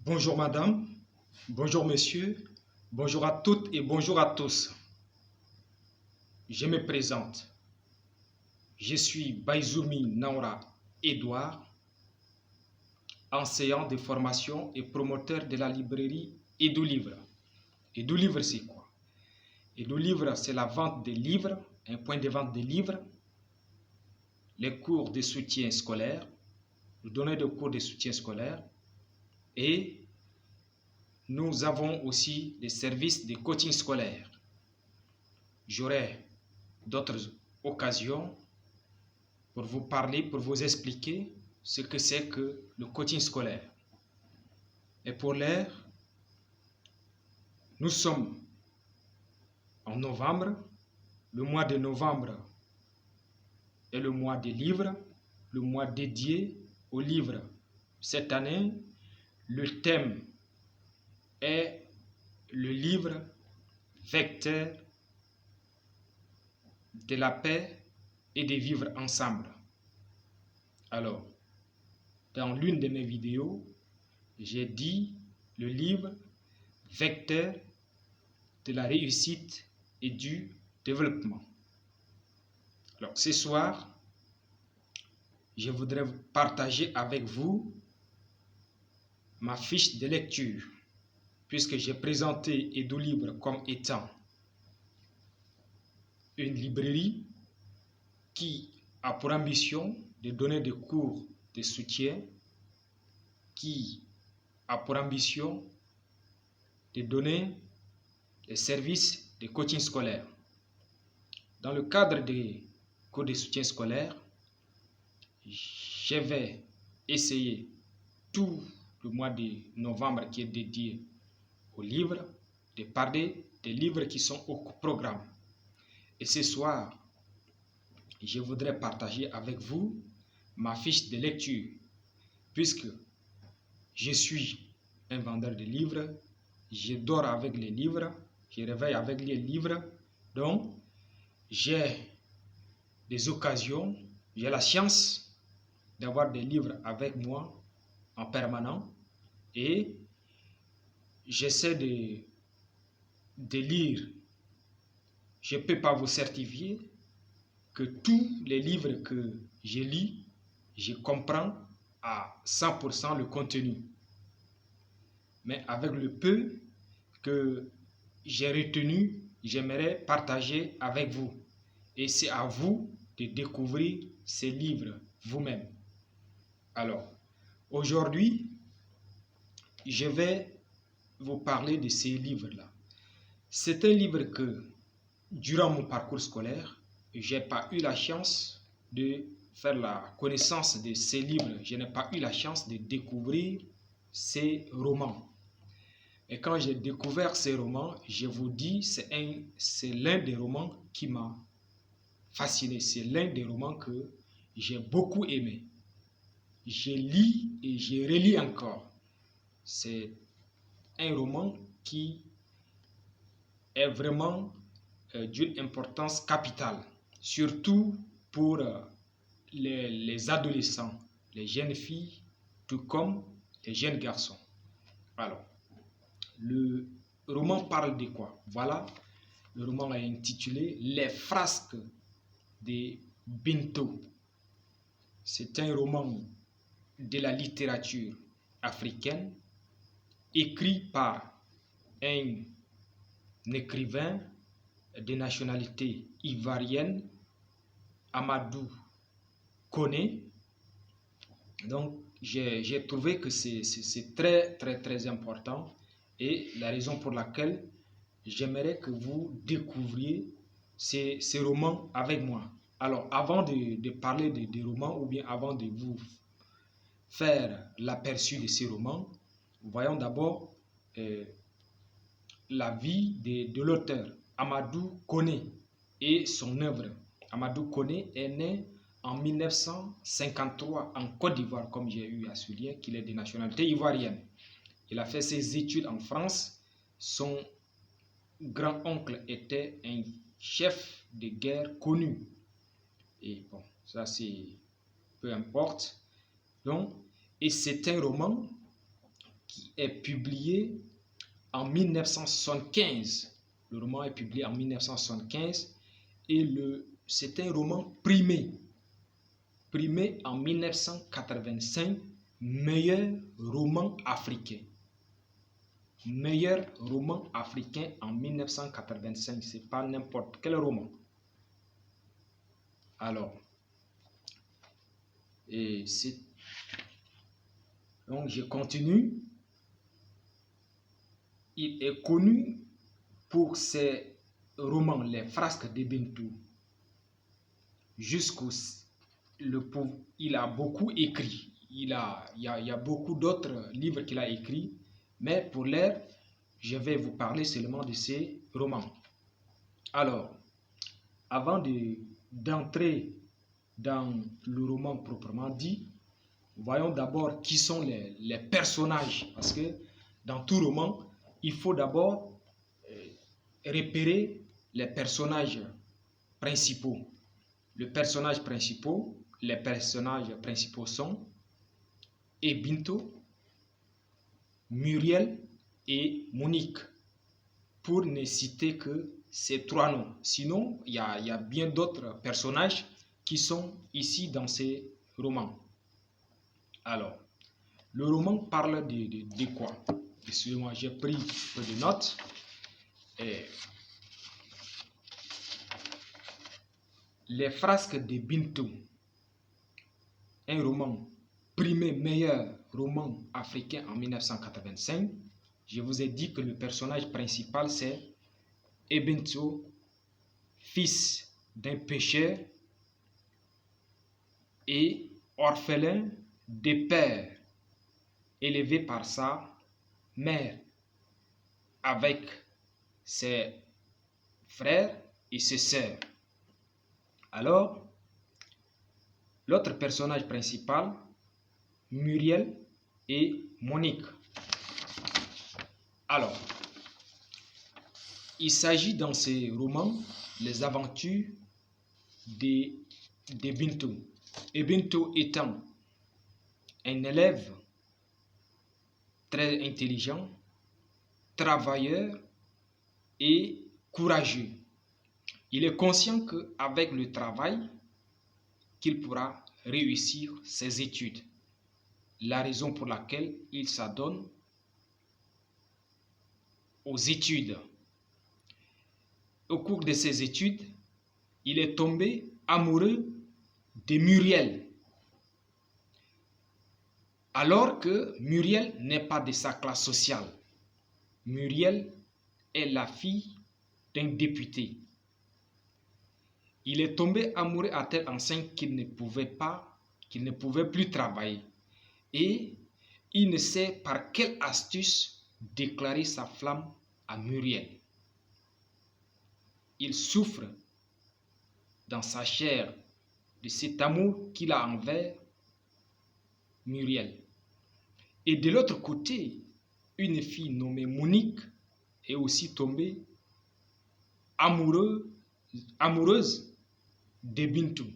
Bonjour madame, bonjour monsieur, bonjour à toutes et bonjour à tous. Je me présente. Je suis Baizoumi Naura Edouard, enseignant de formation et promoteur de la librairie Edou Livre. Edou Livre, c'est quoi? Edou Livre, c'est la vente des livres, un point de vente des livres, les cours de soutien scolaire, nous donnons des cours de soutien scolaire et nous avons aussi des services de coaching scolaire. J'aurai d'autres occasions pour vous parler, pour vous expliquer ce que c'est que le coaching scolaire. Et pour l'heure, nous sommes en novembre. Le mois de novembre est le mois des livres, le mois dédié aux livres. Cette année, le thème est le livre vecteur de la paix et de vivre ensemble. Alors, dans l'une de mes vidéos, j'ai dit le livre vecteur de la réussite et du développement. Alors, ce soir, je voudrais partager avec vous ma fiche de lecture, puisque j'ai présenté Edou Livre comme étant une librairie qui a pour ambition de donner des cours de soutien, qui a pour ambition de donner des services de coaching scolaire. Dans le cadre des cours de soutien scolaire, je vais essayer tout le mois de novembre qui est dédié aux livres, de parler des livres qui sont au programme. Et ce soir, je voudrais partager avec vous ma fiche de lecture, puisque je suis un vendeur de livres, je dors avec les livres, je réveille avec les livres, donc j'ai des occasions, j'ai la chance d'avoir des livres avec moi en permanent et j'essaie de lire. Je ne peux pas vous certifier que tous les livres que je lis, je comprends à 100% le contenu. Mais avec le peu que j'ai retenu, j'aimerais partager avec vous. Et c'est à vous de découvrir ces livres vous-même. Alors, aujourd'hui, je vais vous parler de ces livres-là. C'est un livre que, durant mon parcours scolaire, je n'ai pas eu la chance de faire la connaissance de ces livres. Je n'ai pas eu la chance de découvrir ces romans. Et quand j'ai découvert ces romans, je vous dis, c'est l'un des romans qui m'a fasciné. C'est l'un des romans que j'ai beaucoup aimé. Je lis et je relis encore. C'est un roman qui est vraiment d'une importance capitale, surtout pour les adolescents, les jeunes filles, tout comme les jeunes garçons. Alors, le roman parle de quoi? Voilà, le roman est intitulé Les frasques de Binto. C'est un roman de la littérature africaine écrit par un écrivain de nationalité ivoirienne, Amadou Koné. Donc, j'ai trouvé que c'est très important et la raison pour laquelle j'aimerais que vous découvriez ces romans avec moi. Alors, avant de parler des romans ou bien avant de vous faire l'aperçu de ces romans, voyons d'abord la vie de l'auteur, Amadou Koné, et son œuvre. Amadou Koné est né en 1953 en Côte d'Ivoire, comme j'ai eu à souligner qu'il est de nationalité ivoirienne. Il a fait ses études en France. Son grand-oncle était un chef de guerre connu. Et bon, ça c'est peu importe. Donc, et c'est un roman qui est publié en 1975. Le roman est publié en 1975 et c'est un roman primé en 1985, meilleur roman africain. Meilleur roman africain en 1985, c'est pas n'importe quel roman. Alors, donc je continue. Il est connu pour ses romans, les frasques de Bintou. Il a beaucoup écrit. Il y a beaucoup d'autres livres qu'il a écrits, mais pour l'heure, je vais vous parler seulement de ces romans. Alors, avant d'entrer dans le roman proprement dit, voyons d'abord qui sont les personnages, parce que dans tout roman, il faut d'abord repérer les personnages principaux. Les personnages principaux sont Ebinto, Muriel et Monique, pour ne citer que ces trois noms. Sinon, il y a bien d'autres personnages qui sont ici dans ces romans. Alors, le roman parle de quoi? Excusez-moi, j'ai pris un peu de notes. Les frasques de Bintou, un roman primé meilleur roman africain en 1985. Je vous ai dit que le personnage principal c'est Ebintou, fils d'un pêcheur et orphelin de père, élevé par sa mère avec ses frères et ses sœurs. Alors, l'autre personnage principal, Muriel et Monique. Alors, il s'agit dans ces romans les aventures de Bintou. Et Bintou étant un élève très intelligent, travailleur et courageux. Il est conscient qu'avec le travail, qu'il pourra réussir ses études. La raison pour laquelle il s'adonne aux études. Au cours de ses études, il est tombé amoureux de Muriel. Alors que Muriel n'est pas de sa classe sociale. Muriel est la fille d'un député. Il est tombé amoureux à tel enseigne qu'il ne pouvait plus travailler. Et il ne sait par quelle astuce déclarer sa flamme à Muriel. Il souffre dans sa chair de cet amour qu'il a envers Muriel. Et de l'autre côté, une fille nommée Monique est aussi tombée amoureuse de Bintou.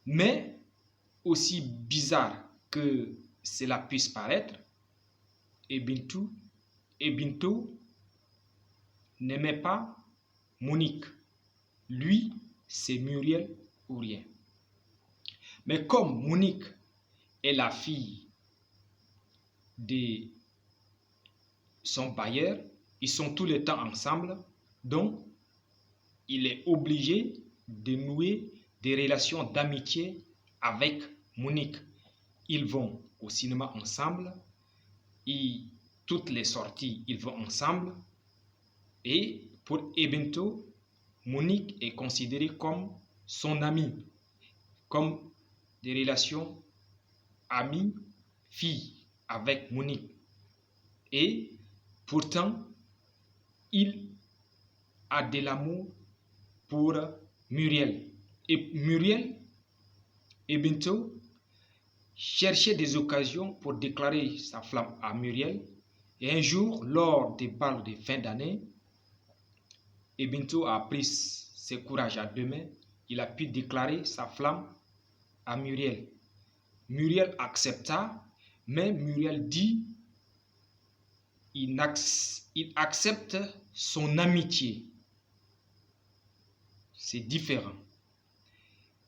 Mais, aussi bizarre que cela puisse paraître, Bintou n'aimait pas Monique. Lui, c'est Muriel ou rien. Mais comme Monique est la fille de son bailleur, ils sont tout le temps ensemble, donc il est obligé de nouer des relations d'amitié avec Monique. Ils vont au cinéma ensemble, et toutes les sorties, ils vont ensemble. Et pour Ebintou, Monique est considérée comme son amie, comme des relations amie-fille avec Monique. Et pourtant, il a de l'amour pour Muriel. Et Muriel et Bintou cherchaient des occasions pour déclarer sa flamme à Muriel. Et un jour, lors des bals de fin d'année, Bintou a pris ses courages à deux mains. Il a pu déclarer sa flamme à Muriel. Muriel accepta, mais Muriel dit il accepte son amitié. C'est différent.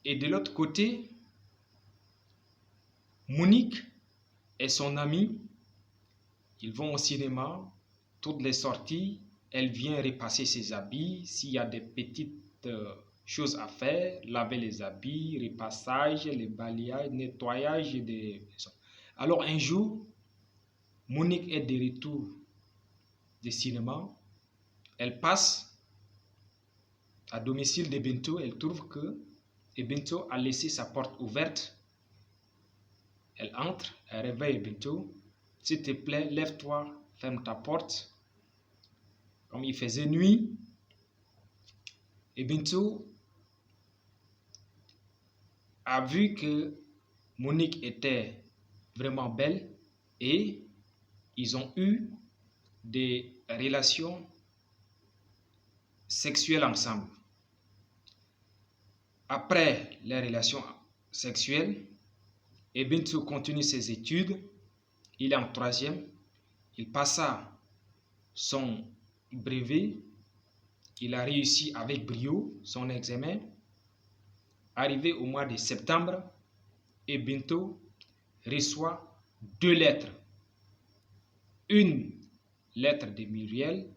Et de l'autre côté, Monique et son amie, ils vont au cinéma, toutes les sorties, elle vient repasser ses habits, s'il y a des petites choses à faire, laver les habits, repassage, les balayages, nettoyage des... Alors un jour, Monique est de retour du cinéma, elle passe à domicile de Bento, elle trouve que Bento a laissé sa porte ouverte. Elle entre, elle réveille Bento. S'il te plaît, lève-toi, ferme ta porte. Comme il faisait nuit, et Bento a vu que Monique était vraiment belle et ils ont eu des relations sexuelles ensemble. Après les relations sexuelles, et Bento continue ses études. Il est en troisième. Il passa son brevet. Il a réussi avec brio son examen. Arrivé au mois de septembre, et Bento reçoit 2 lettres. Une lettre de Muriel,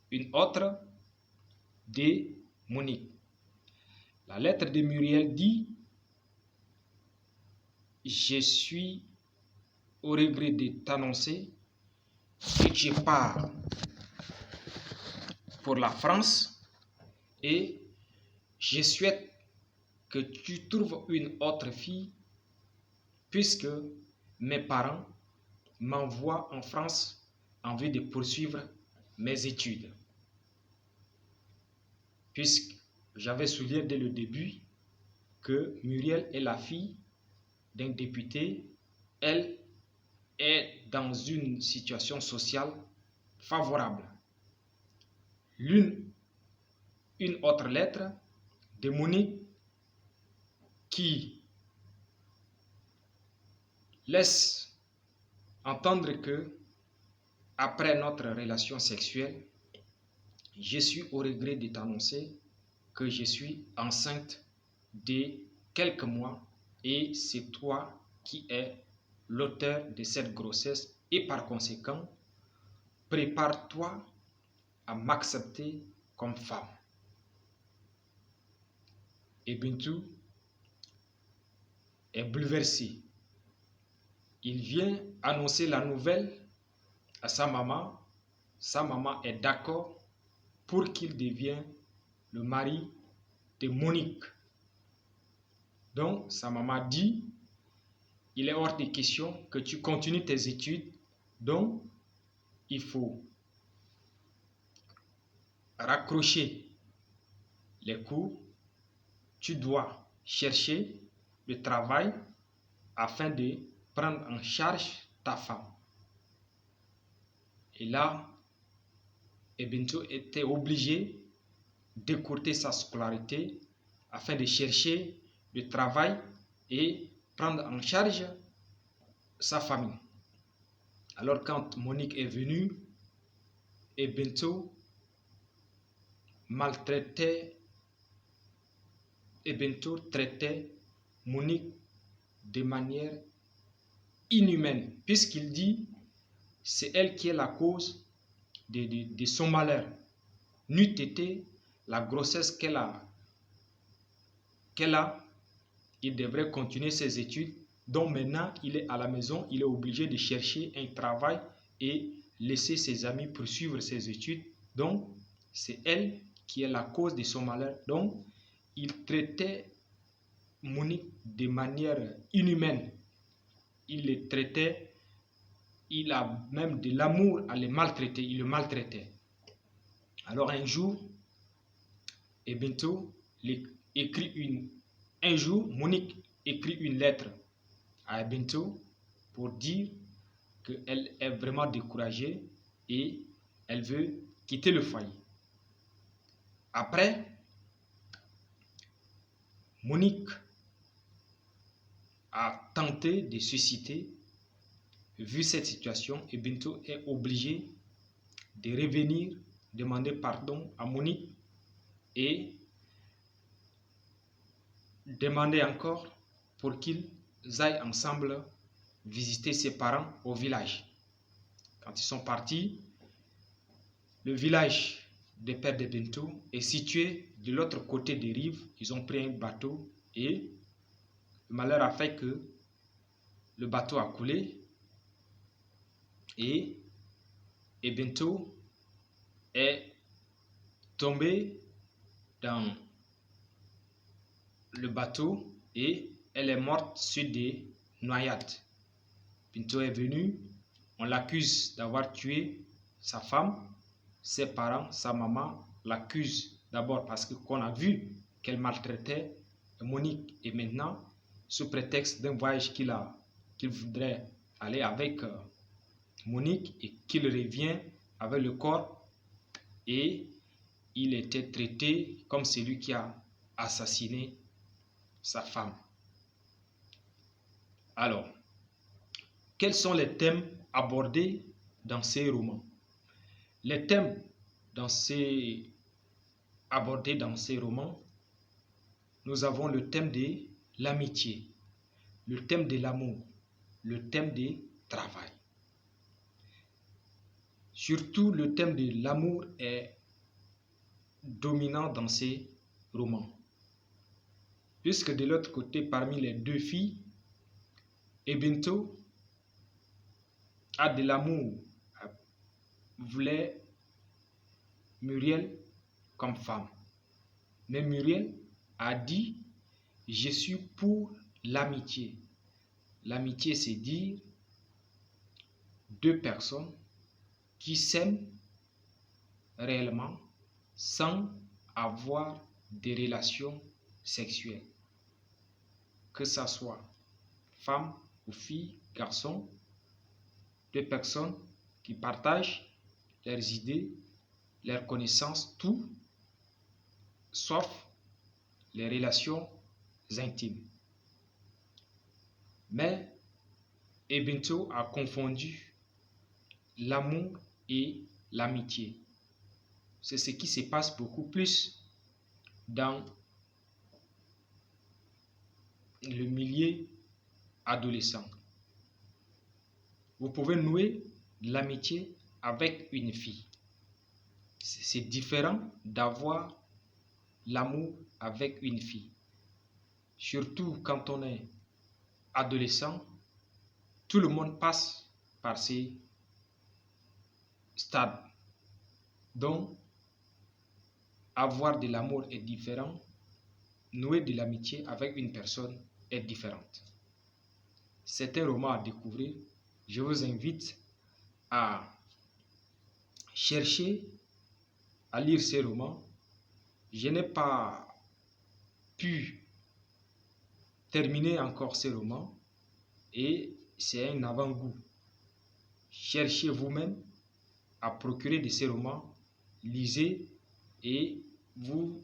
une autre de Monique. La lettre de Muriel dit: je suis au regret de t'annoncer que tu pars pour la France et je souhaite que tu trouves une autre fille puisque mes parents m'envoient en France en vue de poursuivre mes études. Puisque j'avais souligné dès le début que Muriel est la fille d'un député, elle est dans une situation sociale favorable. Une autre lettre de Monique qui laisse entendre que après notre relation sexuelle, je suis au regret de t'annoncer que je suis enceinte de quelques mois et c'est toi qui es l'auteur de cette grossesse et par conséquent, prépare-toi à m'accepter comme femme. Et Bintou est bouleversé. Il vient annoncer la nouvelle à sa maman. Sa maman est d'accord pour qu'il devienne le mari de Monique. Donc, sa maman dit, il est hors de question que tu continues tes études. Donc, il faut raccrocher les cours. Tu dois chercher le travail afin de prendre en charge ta femme. Et là, Bintou était obligé d'écourter sa scolarité afin de chercher le travail et prendre en charge sa famille. Alors quand Monique est venue, Bintou traitait Monique de manière inhumaine, puisqu'il dit c'est elle qui est la cause de son malheur. N'eût été la grossesse qu'elle a, il devrait continuer ses études. Donc maintenant, il est à la maison, il est obligé de chercher un travail et laisser ses amis poursuivre ses études. Donc, c'est elle qui est la cause de son malheur. Donc, il traitait Monique de manière inhumaine. Il le traitait, il a même de l'amour à le maltraiter, il le maltraitait. Alors un jour, Monique écrit une lettre à Bintou pour dire qu'elle est vraiment découragée et elle veut quitter le foyer. Après, Monique a tenté de susciter. Vu cette situation, Bintou est obligée de revenir demander pardon à Monique et demander encore pour qu'ils aillent ensemble visiter ses parents au village. Quand ils sont partis, le village des pères de Bento est situé de l'autre côté des rives. Ils ont pris un bateau et le malheur a fait que le bateau a coulé et Bento est tombée dans le bateau et elle est morte sur des noyades. Bento est venu, on l'accuse d'avoir tué sa femme, ses parents, sa maman l'accusent d'abord parce qu'on a vu qu'elle maltraitait Monique et maintenant, sous prétexte d'un voyage qu'il voudrait aller avec Monique et qu'il revient avec le corps et il était traité comme celui qui a assassiné sa femme. Alors, quels sont les thèmes abordés dans ces romans? Les thèmes abordés dans ces romans, nous avons le thème de l'amitié, le thème de l'amour, le thème du travail. Surtout, le thème de l'amour est dominant dans ces romans. Puisque de l'autre côté, parmi les deux filles, Bento a de l'amour, voulait Muriel comme femme. Mais Muriel a dit, je suis pour l'amitié. L'amitié, c'est dire deux personnes qui s'aiment réellement sans avoir des relations sexuelles. Que ça soit femme ou fille, garçon, deux personnes qui partagent leurs idées, leurs connaissances, tout, sauf les relations intimes. Mais Bento a confondu l'amour et l'amitié. C'est ce qui se passe beaucoup plus dans le milieu adolescent. Vous pouvez nouer l'amitié avec une fille. C'est différent d'avoir l'amour avec une fille. Surtout quand on est adolescent, tout le monde passe par ces stades. Donc, avoir de l'amour est différent. Nouer de l'amitié avec une personne est différente. C'est un roman à découvrir. Je vous invite à chercher à lire ces romans. Je n'ai pas pu terminer encore ces romans et c'est un avant-goût. Cherchez vous-même à procurer de ces romans, lisez et vous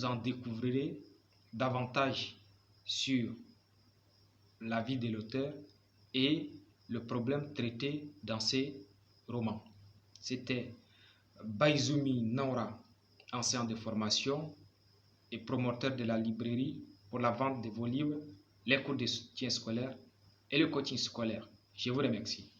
en découvrirez davantage sur la vie de l'auteur et le problème traité dans ces romans. C'était Baizumi Naura, enseignant de formation et promoteur de la librairie pour la vente de vos livres, les cours de soutien scolaire et le coaching scolaire. Je vous remercie.